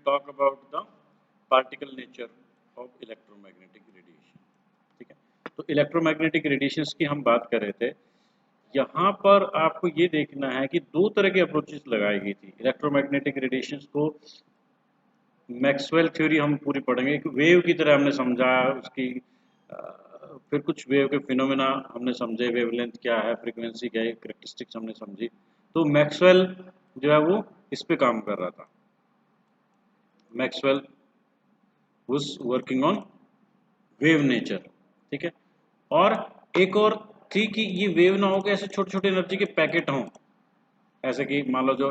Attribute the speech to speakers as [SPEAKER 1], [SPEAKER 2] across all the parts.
[SPEAKER 1] talk about the particle nature of electromagnetic radiation. ठीक है, तो इलेक्ट्रोमैग्नेटिक रेडिएशंस की हम बात कर रहे थे। यहाँ पर आपको ये देखना है कि दो तरह की अप्रोचेस लगाई गई थी इलेक्ट्रोमैग्नेटिक रेडिएशंस को। मैक्सवेल थ्योरी हम पूरी पढ़ेंगे, एक वेव की तरह हमने समझा उसकी, फिर कुछ वेव के फिनोमेना हमने समझे, वेवलेंथ क्या है, फ्रीक्वेंसी क्या है, कैरेक्टरिस्टिक्स हमने समझी। तो मैक्सवेल जो है वो इस पे काम कर रहा था। Maxwell was working on wave nature, ठीक है। और एक और थी कि ये वेव ना हो के ऐसे छोटे छोटे एनर्जी के पैकेट हों, ऐसे कि मान लो जो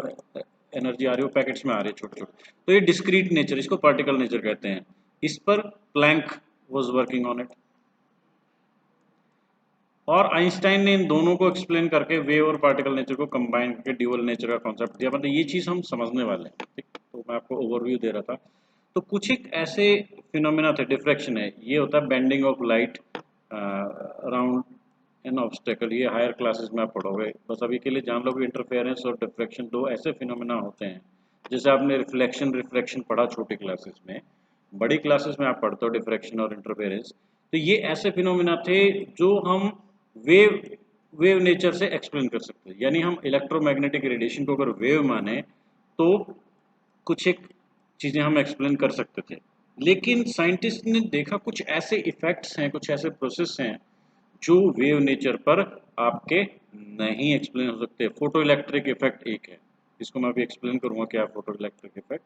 [SPEAKER 1] एनर्जी आ रही है वो पैकेट्स में आ रही है छोटे छोटे, तो ये डिस्क्रीट नेचर, इसको पार्टिकल नेचर कहते हैं। इस पर Planck was working on it, और आइंस्टाइन ने इन दोनों को एक्सप्लेन करके वेव और पार्टिकल नेचर को कंबाइन करके ड्यूअल नेचर का कॉन्सेप्ट दिया। मतलब ये चीज़ हम समझने वाले हैं, ठीक। तो मैं आपको ओवरव्यू दे रहा था। तो कुछ एक ऐसे फिनोमेना थे, डिफ्रैक्शन है, ये होता है bending of light around an obstacle, ये हायर क्लासेस में आप पढ़ोगे। बस अभी के लिए जान लो कि इंटरफेरेंस और डिफ्रैक्शन दो ऐसे फिनोमेना होते हैं। जैसे आपने रिफ्लेक्शन रिफ्रैक्शन पढ़ा छोटी क्लासेस में, बड़ी क्लासेस में आप पढ़ते हो डिफ्रैक्शन और इंटरफेरेंस। तो ये ऐसे फिनोमेना थे जो हम वेव नेचर से एक्सप्लेन कर सकते हैं। यानी हम इलेक्ट्रोमैग्नेटिक रेडिएशन को अगर वेव माने तो कुछ एक चीज़ें हम एक्सप्लेन कर सकते थे। लेकिन साइंटिस्ट ने देखा कुछ ऐसे इफेक्ट्स हैं, कुछ ऐसे प्रोसेस हैं जो वेव नेचर पर आपके नहीं एक्सप्लेन हो सकते। फोटो इलेक्ट्रिक इफेक्ट एक है, इसको मैं अभी एक्सप्लेन करूंगा क्या है फोटो इलेक्ट्रिक इफेक्ट,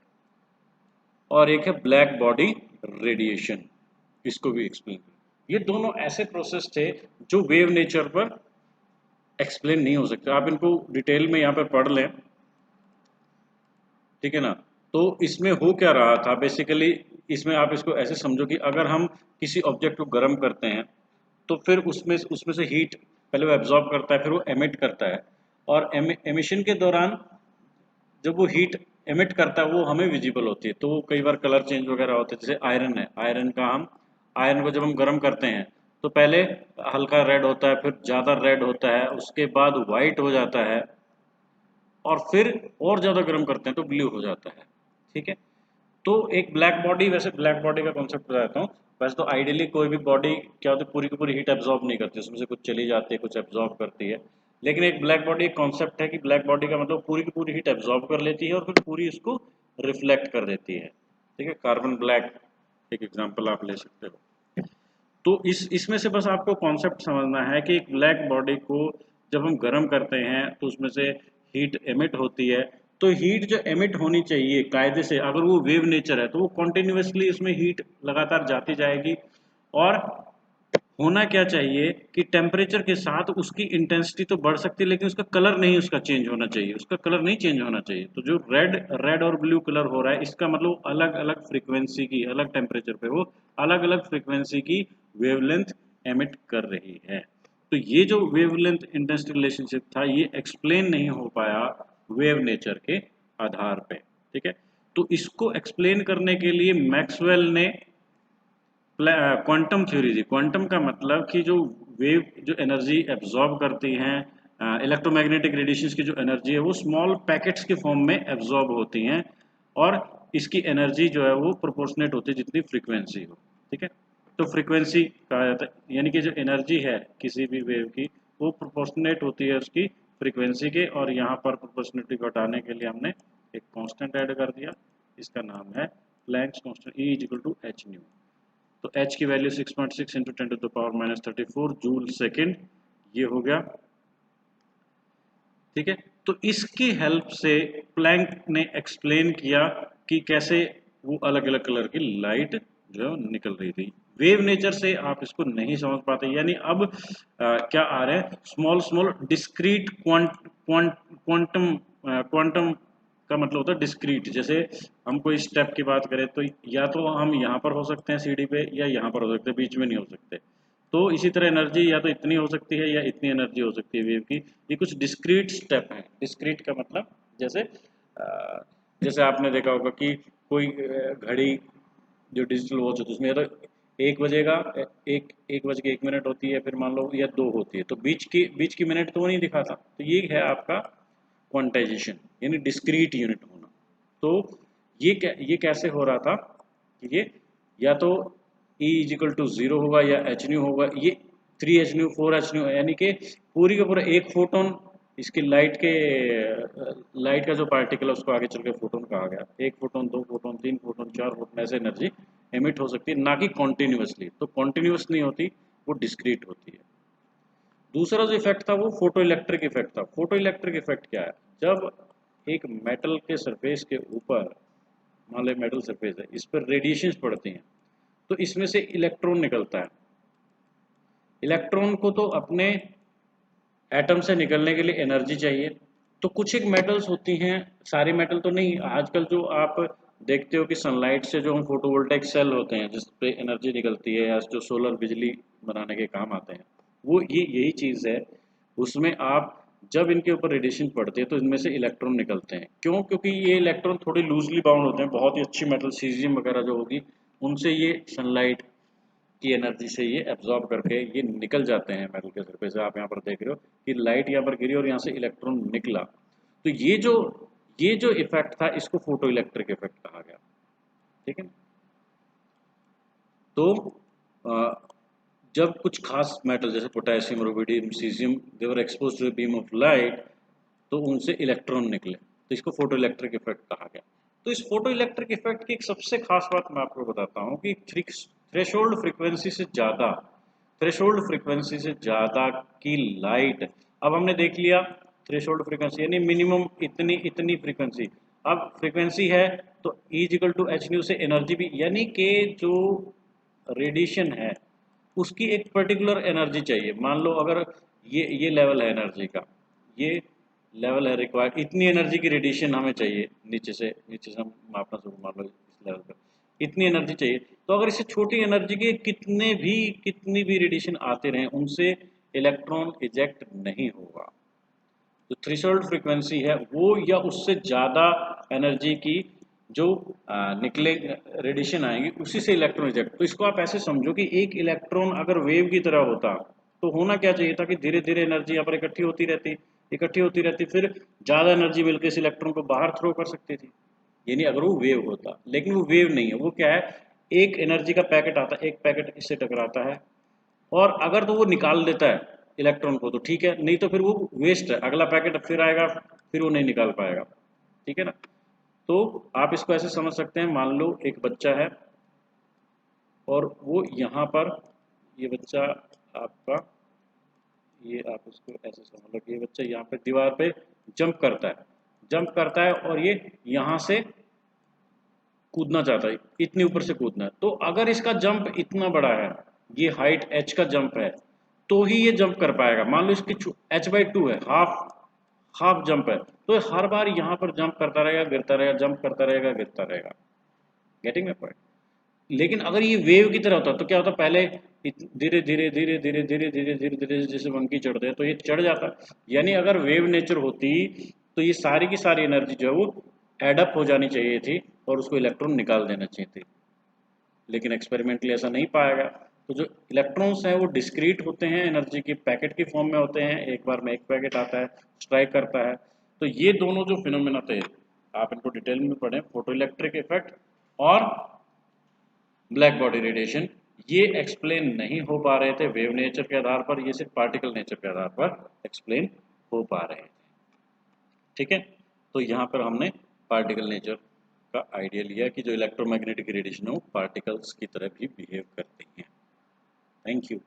[SPEAKER 1] और एक है ब्लैक बॉडी रेडिएशन, इसको भी एक्सप्लेन करूंगा। ये दोनों ऐसे प्रोसेस थे जो वेव नेचर पर एक्सप्लेन नहीं हो सकते। आप इनको डिटेल में यहाँ पर पढ़ लें, ठीक है ना। तो इसमें हो क्या रहा था बेसिकली, इसमें आप इसको ऐसे समझो कि अगर हम किसी ऑब्जेक्ट को गर्म करते हैं तो फिर उसमें से हीट पहले वो एब्जॉर्ब करता है, फिर वो एमिट करता है, और एमिशन के दौरान जब वो हीट एमिट करता है वो हमें विजिबल होती है। तो कई बार कलर चेंज वगैरह होते हैं। जैसे आयरन है, आयरन को जब हम गर्म करते हैं तो पहले हल्का रेड होता है, फिर ज़्यादा रेड होता है, उसके बाद वाइट हो जाता है, और फिर और ज़्यादा गर्म करते हैं तो ब्लू हो जाता है, ठीक है। तो एक ब्लैक बॉडी, वैसे ब्लैक बॉडी का कॉन्सेप्ट बताता हूँ। वैसे तो आइडियली कोई भी बॉडी क्या होती है, पूरी की पूरी हीट एब्जॉर्ब नहीं करती, उसमें से कुछ चली जाती है, कुछ एब्जॉर्ब करती है। लेकिन एक ब्लैक बॉडी एक कॉन्सेप्ट है कि ब्लैक बॉडी का मतलब पूरी की पूरी हीट एब्जॉर्ब कर लेती है और फिर पूरी इसको रिफ्लेक्ट कर देती है, ठीक है। कार्बन ब्लैक एक एग्जाम्पल आप ले सकते हो। तो इसमें से बस आपको कॉन्सेप्ट समझना है कि एक ब्लैक बॉडी को जब हम गर्म करते हैं तो उसमें से हीट एमिट होती है। तो हीट जो एमिट होनी चाहिए कायदे से, अगर वो वेव नेचर है तो वो कॉन्टिन्यूसली इसमें हीट लगातार जाती जाएगी। और होना क्या चाहिए कि टेम्परेचर के साथ उसकी इंटेंसिटी तो बढ़ सकती है, लेकिन उसका कलर नहीं, उसका चेंज होना चाहिए, उसका कलर नहीं चेंज होना चाहिए। तो जो रेड रेड और ब्लू कलर हो रहा है, इसका मतलब अलग अलग फ्रीक्वेंसी की, अलग टेम्परेचर पे वो अलग अलग फ्रीक्वेंसी की वेवलेंथ एमिट कर रही है। तो ये जो वेवलेंथ इंटेंसिटी रिलेशनशिप था ये एक्सप्लेन नहीं हो पाया वेव नेचर के आधार पे, ठीक है। तो इसको एक्सप्लेन करने के लिए मैक्सवेल ने क्वांटम थ्योरी थी। क्वांटम का मतलब कि जो वेव जो एनर्जी एब्जॉर्ब करती हैं, इलेक्ट्रोमैग्नेटिक रेडिएशंस की जो एनर्जी है वो स्मॉल पैकेट्स के फॉर्म में एब्जॉर्ब होती हैं, और इसकी एनर्जी जो है वो प्रोपोर्शनेट होती है जितनी फ्रीक्वेंसी हो, ठीक है। तो फ्रीक्वेंसी कहा जाता है, यानी कि जो एनर्जी है किसी भी वेव की वो प्रोपोर्शनेट होती है उसकी फ्रीक्वेंसी के। और यहाँ पर प्रोपोर्शनेटिटी घटाने के लिए हमने एक कांस्टेंट ऐड कर दिया, इसका नाम है Planck's constant, E is equal to h nu. तो h की value 6.6 into 10 to the power minus 34 joule second, ये हो गया, ठीक है। तो इसकी हेल्प से प्लैंक ने एक्सप्लेन किया कि कैसे वो अलग अलग कलर की लाइट जो निकल रही थी। वेव नेचर से आप इसको नहीं समझ पाते, यानी अब क्या आ रहा है, small small discrete quantum, quantum का मतलब होता है डिस्क्रीट। जैसे हम कोई स्टेप की बात करें तो या तो हम यहाँ पर हो सकते हैं सीढ़ी पे, या यहाँ पर हो सकते हैं, बीच में नहीं हो सकते। तो इसी तरह एनर्जी या तो इतनी हो सकती है या इतनी एनर्जी हो सकती है वेव की। ये कुछ डिस्क्रीट स्टेप है। डिस्क्रीट का मतलब जैसे जैसे आपने देखा होगा कि कोई घड़ी जो डिजिटल वॉच होती है उसमें तो 1 बजेगा, एक बज के 1 मिनट होती है, फिर मान लो या 2 होती है, तो बीच की मिनट तो वो नहीं दिखाता। तो ये है आपका क्वांटाइजेशन, यानी डिस्क्रीट यूनिट होना। तो ये कैसे हो रहा था कि ये या तो E इजिकल टू 0 होगा या एच न्यू होगा, ये 3 एच न्यू 4 एच न्यू, यानी कि पूरी का पूरा एक फोटोन, इसकी लाइट का जो पार्टिकल है उसको आगे चल के फोटोन कहा गया। एक फोटोन, दो फोटोन, तीन फोटोन, चार फोटोन, ऐसे एनर्जी एमिट हो सकती है, ना कि कॉन्टिन्यूसली। तो कॉन्टिन्यूस नहीं होती, वो डिस्क्रीट होती है। दूसरा जो इफेक्ट था वो फोटो इलेक्ट्रिक इफेक्ट था। फोटो इलेक्ट्रिक इफेक्ट क्या है? जब एक मेटल के सरफेस के ऊपर, मान लो मेटल सरफेस है, इस पर रेडिएशंस पड़ती हैं, तो इसमें से इलेक्ट्रॉन निकलता है। इलेक्ट्रॉन को तो अपने एटम से निकलने के लिए एनर्जी चाहिए। तो कुछ एक मेटल्स होती हैं, सारे मेटल तो नहीं, आजकल जो आप देखते हो कि सनलाइट से जो हम फोटोवोल्टाइक सेल होते हैं जिस पे एनर्जी निकलती है, या जो सोलर बिजली बनाने के काम आते हैं, वो ये यही चीज़ है। उसमें आप जब इनके ऊपर रेडिएशन पड़ती है तो इनमें से इलेक्ट्रॉन निकलते हैं। क्यों? क्योंकि ये इलेक्ट्रॉन थोड़े लूजली बाउंड होते हैं। बहुत ही अच्छी मेटल सीजियम वगैरह जो होगी, उनसे ये सनलाइट की एनर्जी से ये एब्जॉर्ब करके ये निकल जाते हैं मेटल के सरफेस से। आप यहाँ पर देख रहे हो कि लाइट यहाँ पर गिरी और यहाँ से इलेक्ट्रॉन निकला। तो ये जो इफेक्ट था, इसको फोटो इलेक्ट्रिक इफेक्ट कहा गया। ठीक है। तो जब कुछ खास मेटल जैसे potassium, rubidium, caesium, they were expose to beam of light, तो उनसे इलेक्ट्रॉन निकले, तो इसको फोटो इलेक्ट्रिक इफेक्ट कहा गया। तो इस फोटो इलेक्ट्रिक इफेक्ट की एक सबसे खास बात मैं आपको बताता हूँ कि थ्रेशोल्ड फ्रीक्वेंसी से ज़्यादा, थ्रेशोल्ड फ्रीक्वेंसी से ज़्यादा की लाइट, अब हमने देख लिया थ्रेशोल्ड फ्रीक्वेंसी यानी मिनिमम इतनी इतनी फ्रीक्वेंसी। अब फ्रीक्वेंसी है तो E equal to h nu से एनर्जी भी, यानी कि जो रेडिएशन है उसकी एक पर्टिकुलर एनर्जी चाहिए। मान लो अगर ये लेवल है एनर्जी का, ये लेवल है रिक्वायर्ड, इतनी एनर्जी की रेडिएशन हमें चाहिए, नीचे से हम मापना शुरू, मान लो इस लेवल पर इतनी एनर्जी चाहिए। तो अगर इससे छोटी एनर्जी के कितनी भी रेडिएशन आते रहें, उनसे इलेक्ट्रॉन इजेक्ट नहीं होगा। जो थ्रेशोल्ड फ्रीक्वेंसी है वो, या उससे ज़्यादा एनर्जी की जो निकले रेडिएशन आएंगे, उसी से इलेक्ट्रॉन इजेक्ट। तो इसको आप ऐसे समझो कि एक इलेक्ट्रॉन अगर वेव की तरह होता तो होना क्या चाहिए था कि धीरे धीरे एनर्जी यहाँ पर इकट्ठी होती रहती, फिर ज़्यादा एनर्जी मिलकर इस इलेक्ट्रॉन को बाहर थ्रो कर सकती थी, यानी अगर वो वेव होता। लेकिन वो वेव नहीं है, वो क्या है, एक एनर्जी का पैकेट आता है, एक पैकेट इससे टकराता है, और अगर तो वो निकाल देता है इलेक्ट्रॉन को तो ठीक है, नहीं तो फिर वो वेस्ट है, अगला पैकेट फिर आएगा, फिर वो नहीं निकाल पाएगा। ठीक है ना। तो आप इसको ऐसे समझ सकते हैं, मान लो एक बच्चा है और वो यहाँ पर, ये बच्चा आपका, ये आप इसको ऐसे समझ लो कि ये बच्चा यहाँ पे दीवार पे जंप करता है और ये यहाँ से कूदना चाहता है, इतनी ऊपर से कूदना है। तो अगर इसका जंप इतना बड़ा है, ये हाइट h का जंप है, तो ही ये जंप कर पाएगा। मान लो इसकी h/2 है, हाफ जंप है, तो हर बार यहाँ पर जंप करता रहेगा, गिरता रहेगा, जंप करता रहेगा, गिरता रहेगा। Getting my point? लेकिन अगर ये वेव की तरह होता तो क्या होता, पहले धीरे धीरे धीरे धीरे धीरे धीरे धीरे धीरे जैसे मंकी चढ़ते हैं तो ये चढ़ जाता। यानी अगर वेव नेचर होती तो ये सारी की सारी एनर्जी जो है वो एडअप हो जानी चाहिए थी और उसको इलेक्ट्रॉन निकाल देना चाहिए थे। लेकिन एक्सपेरिमेंटली ऐसा नहीं पाया गया। तो जो इलेक्ट्रॉन्स हैं वो डिस्क्रीट होते हैं, एनर्जी के पैकेट की फॉर्म में होते हैं, एक बार में एक पैकेट आता है, स्ट्राइक करता है। तो ये दोनों जो फिनोमेना थे, आप इनको डिटेल में पढ़ें, फोटो इलेक्ट्रिक इफेक्ट और ब्लैक बॉडी रेडिएशन, ये एक्सप्लेन नहीं हो पा रहे थे वेव नेचर के आधार पर, ये सिर्फ पार्टिकल नेचर के आधार पर एक्सप्लेन हो पा रहे थे। ठीक है। तो यहाँ पर हमने पार्टिकल नेचर का आइडिया लिया कि जो इलेक्ट्रोमैग्नेटिक रेडिएशन है वो पार्टिकल्स की तरह भी बिहेव करते हैं। Thank you.